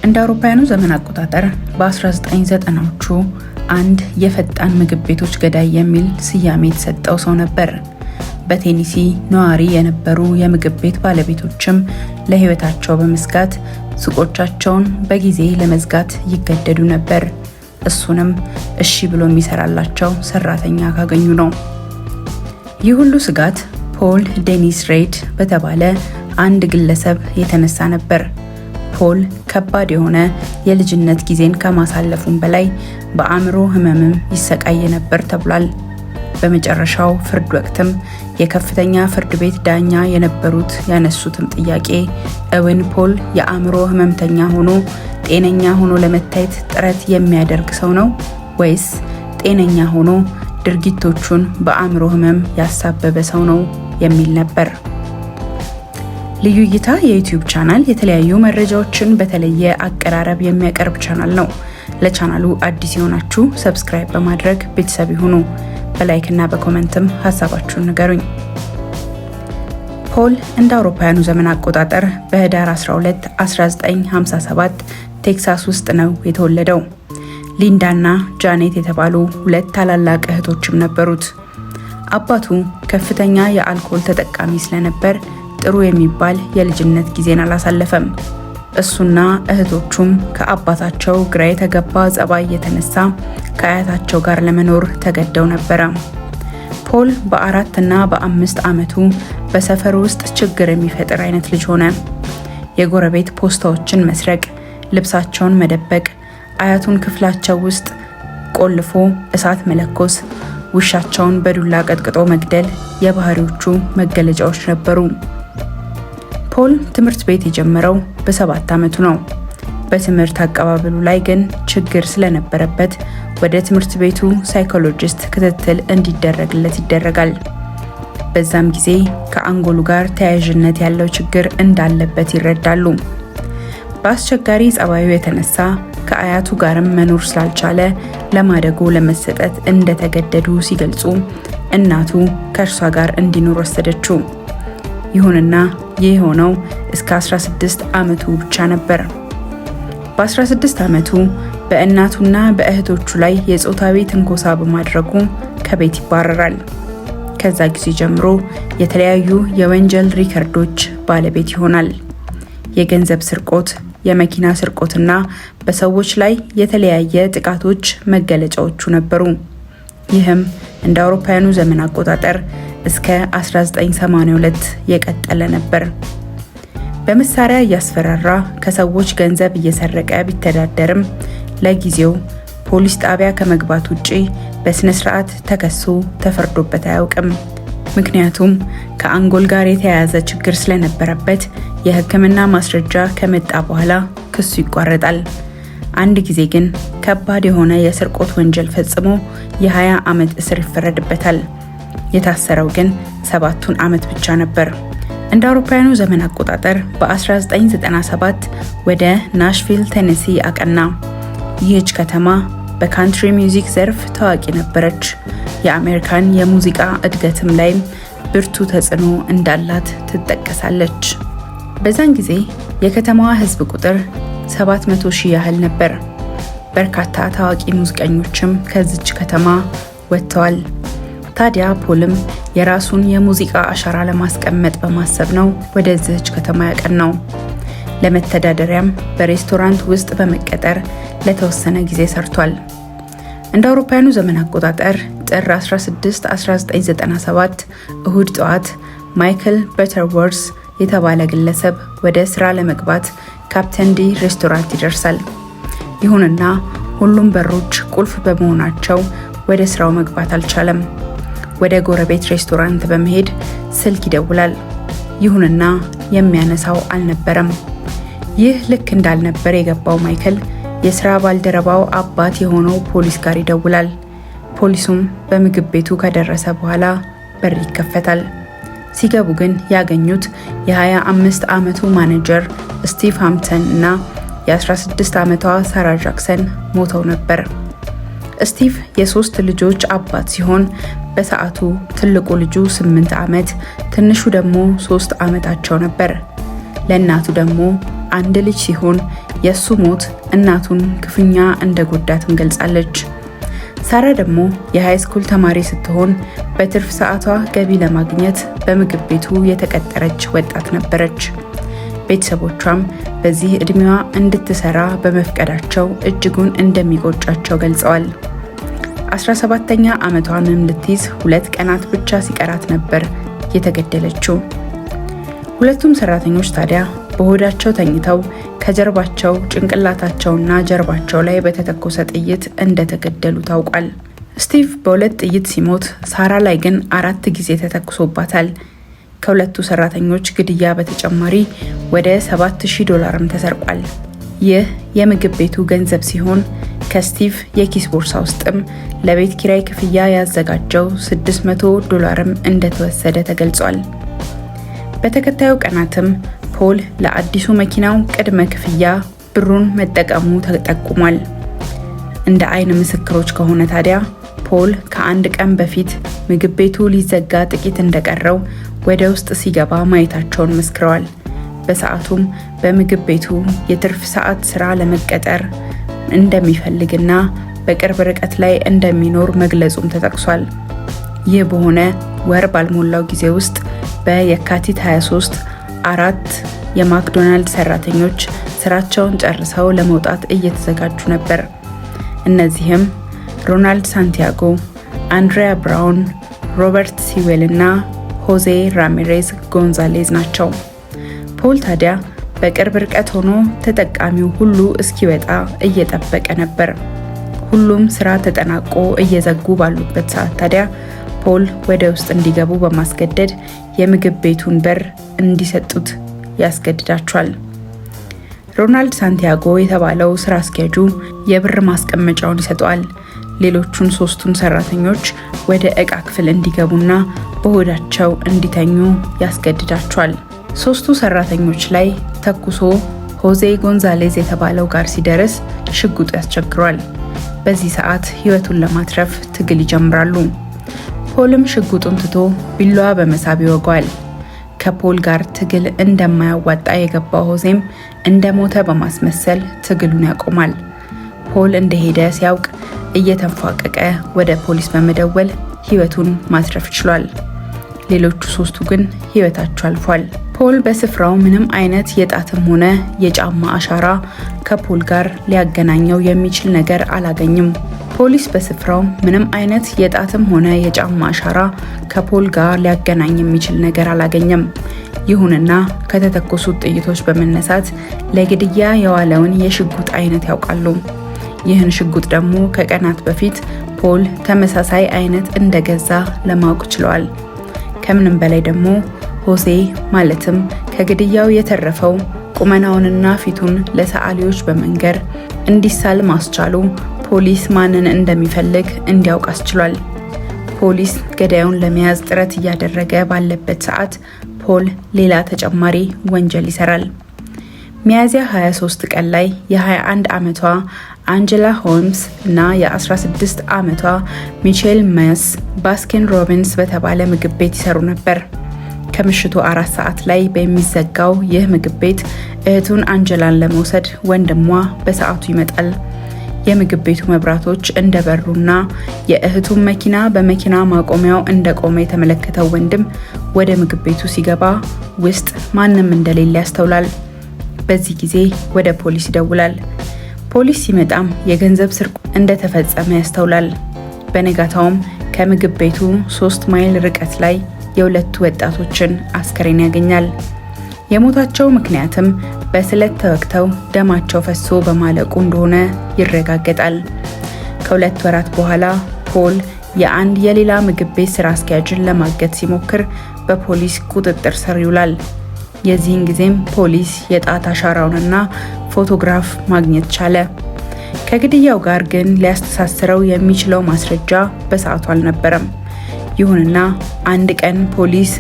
እንደ አውሮፓውያኑ ዘመን አቆጣጠር በ1990ዎቹ አንድ የፈጣን ምግብ ቤቶች ገዳይ የሚል ስያሜ የተሰጠው ሰው ነበር። በቴኒሲ ነዋሪ የነበሩ የምግብ ቤት ባለቤቶችም ለሕይወታቸው በመስጋት ሱቆቻቸውን በጊዜ ለመዝጋት ይገደዱ ነበር። እሱንም እሺ ብሎ የሚሰራላቸው ሰራተኛ ካገኙ ነው። ይህ ሁሉ ስጋት ፖል ዴኒስ ሬድ በተባለ አንድ ግለሰብ የተነሳ ነበር። ፖል ከባድ የሆነ የልጅነት ጊዜን ከማሳለፉም በላይ በአእምሮ ህመምም ይሰቃይ ነበር ተብሏል። በመጨረሻው ፍርድ ወቅትም የከፍተኛ ፍርድ ቤት ዳኛ የነበሩት ያነሱትም ጥያቄ እውን ፖል የአእምሮ ህመምተኛ ሆኖ ጤነኛ ሆኖ ለመታየት ጥረት የሚያደርግ ሰው ነው ወይስ ጤነኛ ሆኖ ድርጊቶቹን በአእምሮ ህመም ያሳበበ ሰው ነው የሚል ነበር። ልዩ እይታ የዩቲዩብ ቻናል የተለያዩ መረጃዎችን በተለየ አቀራረብ የሚያቀርብ ቻናል ነው። ለቻናሉ አዲስ የሆናችሁ ሰብስክራይብ በማድረግ ቤተሰብ ይሁኑ። በላይክ እና በኮሜንትም ሀሳባችሁን ንገሩኝ። ፖል እንደ አውሮፓውያኑ ዘመን አቆጣጠር በህዳር 12 1957 ቴክሳስ ውስጥ ነው የተወለደው። ሊንዳና ጃኔት የተባሉ ሁለት ታላላቅ እህቶችም ነበሩት። አባቱ ከፍተኛ የአልኮል ተጠቃሚ ስለነበር ጥሩ የሚባል የልጅነት ጊዜን አላሳለፈም። እሱና እህቶቹም ከአባታቸው ግራ የተገባ ጸባይ የተነሳ ከአያታቸው ጋር ለመኖር ተገደው ነበረ። ፖል በ4 እና በ5 ዓመቱ በሰፈር ውስጥ ችግር የሚፈጥር አይነት ልጅ ሆነ። የጎረቤት ፖስታዎችን መስረቅ፣ ልብሳቸውን መደበቅ፣ አያቱን ክፍላቸው ውስጥ ቆልፎ እሳት መለኮስ፣ ውሻቸውን በዱላ ቀጥቅጦ መግደል የባህሪዎቹ መገለጫዎች ነበሩ። ፖል ትምህርት ቤት የጀመረው በ7 ዓመቱ ነው። በትምህርት አቀባበሉ ላይ ግን ችግር ስለነበረበት ወደ ትምህርት ቤቱ ሳይኮሎጂስት ክትትል እንዲደረግለት ይደረጋል። በዛም ጊዜ ከአንጎሉ ጋር ተያያዥነት ያለው ችግር እንዳለበት ይረዳሉ። በአስቸጋሪ ጸባዩ የተነሳ ከአያቱ ጋርም መኖር ስላልቻለ ለማደጎ ለመሰጠት እንደተገደዱ ሲገልጹ እናቱ ከእርሷ ጋር እንዲኖር ወሰደችው። ይሁንና ይህ የሆነው እስከ 16 ዓመቱ ብቻ ነበር። በ16 ዓመቱ በእናቱና በእህቶቹ ላይ የጾታዊ ትንኮሳ በማድረጉ ከቤት ይባረራል። ከዛ ጊዜ ጀምሮ የተለያዩ የወንጀል ሪከርዶች ባለቤት ይሆናል። የገንዘብ ስርቆት፣ የመኪና ስርቆትና በሰዎች ላይ የተለያየ ጥቃቶች መገለጫዎቹ ነበሩ። ይህም እንደ አውሮፓውያኑ ዘመን አቆጣጠር እስከ 1982 የቀጠለ ነበር። በመሳሪያ እያስፈራራ ከሰዎች ገንዘብ እየሰረቀ ቢተዳደርም ለጊዜው ፖሊስ ጣቢያ ከመግባት ውጪ በስነ ስርዓት ተከሶ ተፈርዶበት አያውቅም። ምክንያቱም ከአንጎል ጋር የተያያዘ ችግር ስለነበረበት የሕክምና ማስረጃ ከመጣ በኋላ ክሱ ይቋረጣል። አንድ ጊዜ ግን ከባድ የሆነ የስርቆት ወንጀል ፈጽሞ የ20 ዓመት እስር ይፈረድበታል። የታሰረው ግን 7 ዓመት ብቻ ነበር። እንደ አውሮፓውያኑ ዘመን አቆጣጠር በ1997 ወደ ናሽቪል ቴነሲ አቀና። ይህች ከተማ በካንትሪ ሚውዚክ ዘርፍ ታዋቂ ነበረች። የአሜሪካን የሙዚቃ እድገትም ላይም ብርቱ ተጽዕኖ እንዳላት ትጠቀሳለች። በዛን ጊዜ የከተማዋ ህዝብ ቁጥር 700,000 ያህል ነበር። በርካታ ታዋቂ ሙዚቀኞችም ከዚች ከተማ ወጥተዋል። ታዲያ ፖልም የራሱን የሙዚቃ አሻራ ለማስቀመጥ በማሰብ ነው ወደዚህች ከተማ ያቀናው። ለመተዳደሪያም በሬስቶራንት ውስጥ በመቀጠር ለተወሰነ ጊዜ ሰርቷል። እንደ አውሮፓውያኑ ዘመን አቆጣጠር ጥር 16 1997 እሁድ ጠዋት ማይክል በተርወርስ የተባለ ግለሰብ ወደ ስራ ለመግባት ካፕተን ዲ ሬስቶራንት ይደርሳል። ይሁንና ሁሉም በሮች ቁልፍ በመሆናቸው ወደ ስራው መግባት አልቻለም። ወደ ጎረቤት ሬስቶራንት በመሄድ ስልክ ይደውላል። ይሁንና የሚያነሳው አልነበረም። ይህ ልክ እንዳልነበር የገባው ማይክል የስራ ባልደረባው አባት የሆነው ፖሊስ ጋር ይደውላል። ፖሊሱም በምግብ ቤቱ ከደረሰ በኋላ በር ይከፈታል። ሲገቡ ግን ያገኙት የ25 ዓመቱ ማኔጀር ስቲቭ ሃምፕተን እና የ16 ዓመቷ ሳራ ጃክሰን ሞተው ነበር። ስቲቭ የ3 ልጆች አባት ሲሆን በሰዓቱ ትልቁ ልጁ 8 ዓመት፣ ትንሹ ደግሞ 3 ዓመታቸው ነበር። ለእናቱ ደግሞ አንድ ልጅ ሲሆን የሱ ሞት እናቱን ክፉኛ እንደጎዳትም ገልጻለች። ሳራ ደግሞ የሃይ ስኩል ተማሪ ስትሆን በትርፍ ሰዓቷ ገቢ ለማግኘት በምግብ ቤቱ የተቀጠረች ወጣት ነበረች። ቤተሰቦቿም በዚህ እድሜዋ እንድትሰራ በመፍቀዳቸው እጅጉን እንደሚቆጫቸው ገልጸዋል። 17ኛ ዓመቷንም ልትይዝ 2 ቀናት ብቻ ሲቀራት ነበር የተገደለችው። ሁለቱም ሰራተኞች ታዲያ በሆዳቸው ተኝተው ከጀርባቸው ጭንቅላታቸውና ጀርባቸው ላይ በተተኮሰ ጥይት እንደተገደሉ ታውቋል። ስቲቭ በ2 ጥይት ሲሞት ሳራ ላይ ግን 4 ጊዜ ተተኩሶባታል። ከሁለቱ ሰራተኞች ግድያ በተጨማሪ ወደ $7000 ተሰርቋል። ይህ የምግብ ቤቱ ገንዘብ ሲሆን ከስቲቭ የኪስ ቦርሳ ውስጥም ለቤት ኪራይ ክፍያ ያዘጋጀው $600 እንደተወሰደ ተገልጿል። በተከታዩ ቀናትም ፖል ለአዲሱ መኪናው ቅድመ ክፍያ ብሩን መጠቀሙ ተጠቁሟል። እንደ አይን ምስክሮች ከሆነ ታዲያ ፖል ከአንድ ቀን በፊት ምግብ ቤቱ ሊዘጋ ጥቂት እንደቀረው ወደ ውስጥ ሲገባ ማየታቸውን መስክረዋል። በሰዓቱም በምግብ ቤቱ የትርፍ ሰዓት ስራ ለመቀጠር እንደሚፈልግና በቅርብ ርቀት ላይ እንደሚኖር መግለጹም ተጠቅሷል። ይህ በሆነ ወር ባልሞላው ጊዜ ውስጥ በየካቲት 23 4 የማክዶናልድ ሰራተኞች ስራቸውን ጨርሰው ለመውጣት እየተዘጋጁ ነበር። እነዚህም ሮናልድ ሳንቲያጎ፣ አንድሪያ ብራውን፣ ሮበርት ሲዌል እና ሆዜ ራሚሬዝ ጎንዛሌዝ ናቸው። ፖል ታዲያ በቅርብ ርቀት ሆኖ ተጠቃሚው ሁሉ እስኪወጣ እየጠበቀ ነበር። ሁሉም ስራ ተጠናቆ እየዘጉ ባሉበት ሰዓት ታዲያ ፖል ወደ ውስጥ እንዲገቡ በማስገደድ የምግብ ቤቱን በር እንዲሰጡት ያስገድዳቸዋል። ሮናልድ ሳንቲያጎ የተባለው ስራ አስኪያጁ የብር ማስቀመጫውን ይሰጠዋል። ሌሎቹን 3ቱን ሰራተኞች ወደ ዕቃ ክፍል እንዲገቡና በሆዳቸው እንዲተኙ ያስገድዳቸዋል። 3ቱ ሰራተኞች ላይ ተኩሶ ሆዜ ጎንዛሌዝ የተባለው ጋር ሲደርስ ሽጉጥ ያስቸግሯል። በዚህ ሰዓት ህይወቱን ለማትረፍ ትግል ይጀምራሉ። ፖልም ሽጉጡን ትቶ ቢላዋ በመሳብ ይወጋዋል። ከፖል ጋር ትግል እንደማያዋጣ የገባው ሆዜም እንደሞተ በማስመሰል ትግሉን ያቆማል። ፖል እንደሄደ ሲያውቅ እየተንፏቀቀ ወደ ፖሊስ በመደወል ህይወቱን ማትረፍ ችሏል። ሌሎቹ 3ቱ ግን ህይወታቸው አልፏል። ፖል በስፍራው ምንም አይነት የጣትም ሆነ የጫማ አሻራ ከፖል ጋር ሊያገናኘው የሚችል ነገር አላገኝም። ፖሊስ በስፍራው ምንም አይነት የጣትም ሆነ የጫማ አሻራ ከፖል ጋር ሊያገናኝ የሚችል ነገር አላገኘም። ይሁንና ከተተኮሱት ጥይቶች በመነሳት ለግድያ የዋለውን የሽጉጥ አይነት ያውቃሉ። ይህን ሽጉጥ ደግሞ ከቀናት በፊት ፖል ተመሳሳይ አይነት እንደገዛ ለማወቅ ችለዋል። ከምንም በላይ ደግሞ ሆሴ ማለትም ከግድያው የተረፈው ቁመናውንና ፊቱን ለሰዓሊዎች በመንገር እንዲሳል ማስቻሉ ፖሊስ ማንን እንደሚፈልግ እንዲያውቅ አስችሏል። ፖሊስ ገዳዩን ለመያዝ ጥረት እያደረገ ባለበት ሰዓት ፖል ሌላ ተጨማሪ ወንጀል ይሰራል። ሚያዝያ 23 ቀን ላይ የ21 ዓመቷ አንጀላ ሆልምስ እና የ16 ዓመቷ ሚቼል መስ ባስኪን ሮቢንስ በተባለ ምግብ ቤት ይሰሩ ነበር። ከምሽቱ 4 ሰዓት ላይ በሚዘጋው ይህ ምግብ ቤት እህቱን አንጀላን ለመውሰድ ወንድሟ በሰዓቱ ይመጣል። የምግብ ቤቱ መብራቶች እንደበሩና የእህቱን መኪና በመኪና ማቆሚያው እንደቆመ የተመለከተው ወንድም ወደ ምግብ ቤቱ ሲገባ ውስጥ ማንም እንደሌለ ያስተውላል። በዚህ ጊዜ ወደ ፖሊስ ይደውላል። ፖሊስ ሲመጣም የገንዘብ ስርቆት እንደተፈጸመ ያስተውላል። በነጋታውም ከምግብ ቤቱ 3 ማይል ርቀት ላይ የሁለቱ ወጣቶችን አስከሬን ያገኛል። የሞታቸው ምክንያትም በስለት ተወግተው ደማቸው ፈሶ በማለቁ እንደሆነ ይረጋገጣል። ከ2 ወራት በኋላ ፖል የአንድ የሌላ ምግብ ቤት ስራ አስኪያጅን ለማገት ሲሞክር በፖሊስ ቁጥጥር ስር ይውላል። የዚህን ጊዜም ፖሊስ የጣት አሻራውንና ፎቶግራፍ ማግኘት ቻለ። ከግድያው ጋር ግን ሊያስተሳስረው የሚችለው ማስረጃ በሰዓቱ አልነበረም። ይሁንና አንድ ቀን ፖሊስ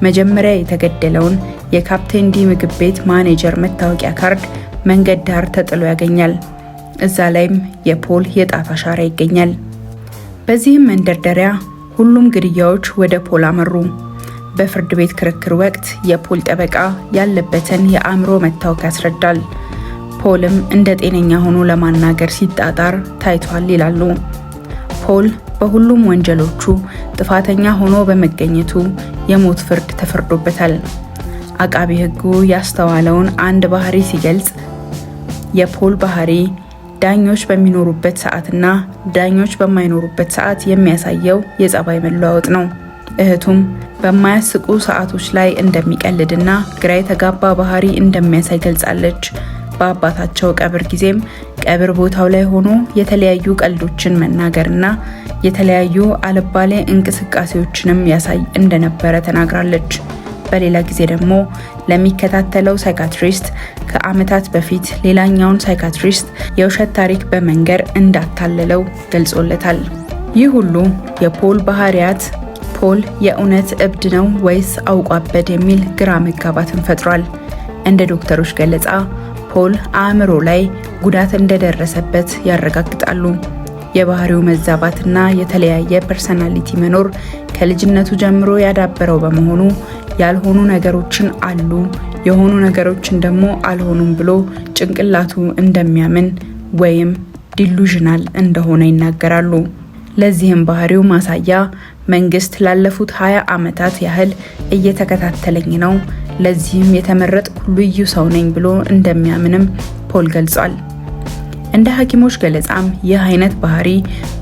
መጀመሪያ የተገደለውን የካፕቴን ዲ ምግብ ቤት ማኔጀር መታወቂያ ካርድ መንገድ ዳር ተጥሎ ያገኛል። እዛ ላይም የፖል የጣት አሻራ ይገኛል። በዚህም መንደርደሪያ ሁሉም ግድያዎች ወደ ፖል አመሩ። በፍርድ ቤት ክርክር ወቅት የፖል ጠበቃ ያለበትን የአእምሮ መታወክ ያስረዳል። ፖልም እንደ ጤነኛ ሆኖ ለማናገር ሲጣጣር ታይቷል ይላሉ። ፖል በሁሉም ወንጀሎቹ ጥፋተኛ ሆኖ በመገኘቱ የሞት ፍርድ ተፈርዶበታል። አቃቢ ሕጉ ያስተዋለውን አንድ ባህሪ ሲገልጽ የፖል ባህሪ ዳኞች በሚኖሩበት ሰዓትና ዳኞች በማይኖሩበት ሰዓት የሚያሳየው የጸባይ መለዋወጥ ነው። እህቱም በማያስቁ ሰዓቶች ላይ እንደሚቀልድና ግራ የተጋባ ባህሪ እንደሚያሳይ ገልጻለች። በአባታቸው ቀብር ጊዜም ቀብር ቦታው ላይ ሆኖ የተለያዩ ቀልዶችን መናገርና የተለያዩ አልባሌ እንቅስቃሴዎችንም ያሳይ እንደነበረ ተናግራለች። በሌላ ጊዜ ደግሞ ለሚከታተለው ሳይካትሪስት ከዓመታት በፊት ሌላኛውን ሳይካትሪስት የውሸት ታሪክ በመንገር እንዳታለለው ገልጾለታል። ይህ ሁሉ የፖል ባህሪያት ፖል የእውነት እብድ ነው ወይስ አውቆ አበደ የሚል ግራ መጋባትን ፈጥሯል። እንደ ዶክተሮች ገለጻ ፖል አእምሮ ላይ ጉዳት እንደደረሰበት ያረጋግጣሉ። የባህሪው መዛባትና የተለያየ ፐርሰናሊቲ መኖር ከልጅነቱ ጀምሮ ያዳበረው በመሆኑ ያልሆኑ ነገሮችን አሉ፣ የሆኑ ነገሮችን ደግሞ አልሆኑም ብሎ ጭንቅላቱ እንደሚያምን ወይም ዲሉዥናል እንደሆነ ይናገራሉ። ለዚህም ባህሪው ማሳያ መንግስት ላለፉት 20 ዓመታት ያህል እየተከታተለኝ ነው፣ ለዚህም የተመረጥኩ ልዩ ሰው ነኝ ብሎ እንደሚያምንም ፖል ገልጿል። እንደ ሐኪሞች ገለጻም ይህ አይነት ባህሪ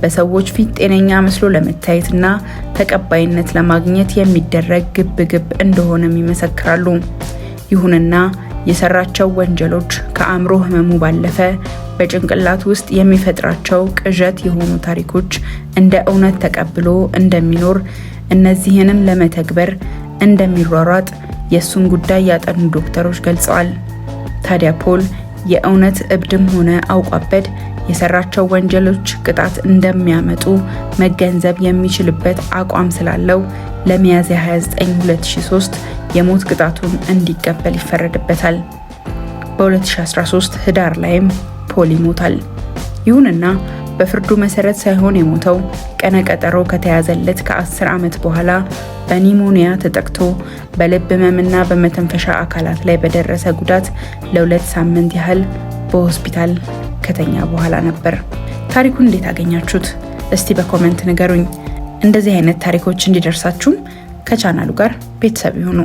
በሰዎች ፊት ጤነኛ መስሎ ለመታየትና ተቀባይነት ለማግኘት የሚደረግ ግብግብ እንደሆነም ይመሰክራሉ። ይሁንና የሰራቸው ወንጀሎች ከአእምሮ ህመሙ ባለፈ በጭንቅላት ውስጥ የሚፈጥራቸው ቅዠት የሆኑ ታሪኮች እንደ እውነት ተቀብሎ እንደሚኖር፣ እነዚህንም ለመተግበር እንደሚሯሯጥ የሱን ጉዳይ ያጠኑ ዶክተሮች ገልጸዋል። ታዲያ ፖል የእውነት እብድም ሆነ አውቆ አበድ የሰራቸው ወንጀሎች ቅጣት እንደሚያመጡ መገንዘብ የሚችልበት አቋም ስላለው ለሚያዝያ 29 2003 የሞት ቅጣቱን እንዲቀበል ይፈረድበታል። በ2013 ህዳር ላይም ፖል ይሞታል። ይሁንና በፍርዱ መሰረት ሳይሆን የሞተው ቀነ ቀጠሮ ከተያዘለት ከ10 ዓመት በኋላ በኒሞኒያ ተጠቅቶ በልብ ህመምና በመተንፈሻ አካላት ላይ በደረሰ ጉዳት ለ2 ሳምንት ያህል በሆስፒታል ከተኛ በኋላ ነበር። ታሪኩን እንዴት አገኛችሁት? እስቲ በኮሜንት ንገሩኝ። እንደዚህ አይነት ታሪኮች እንዲደርሳችሁም ከቻናሉ ጋር ቤተሰብ ይሁኑ።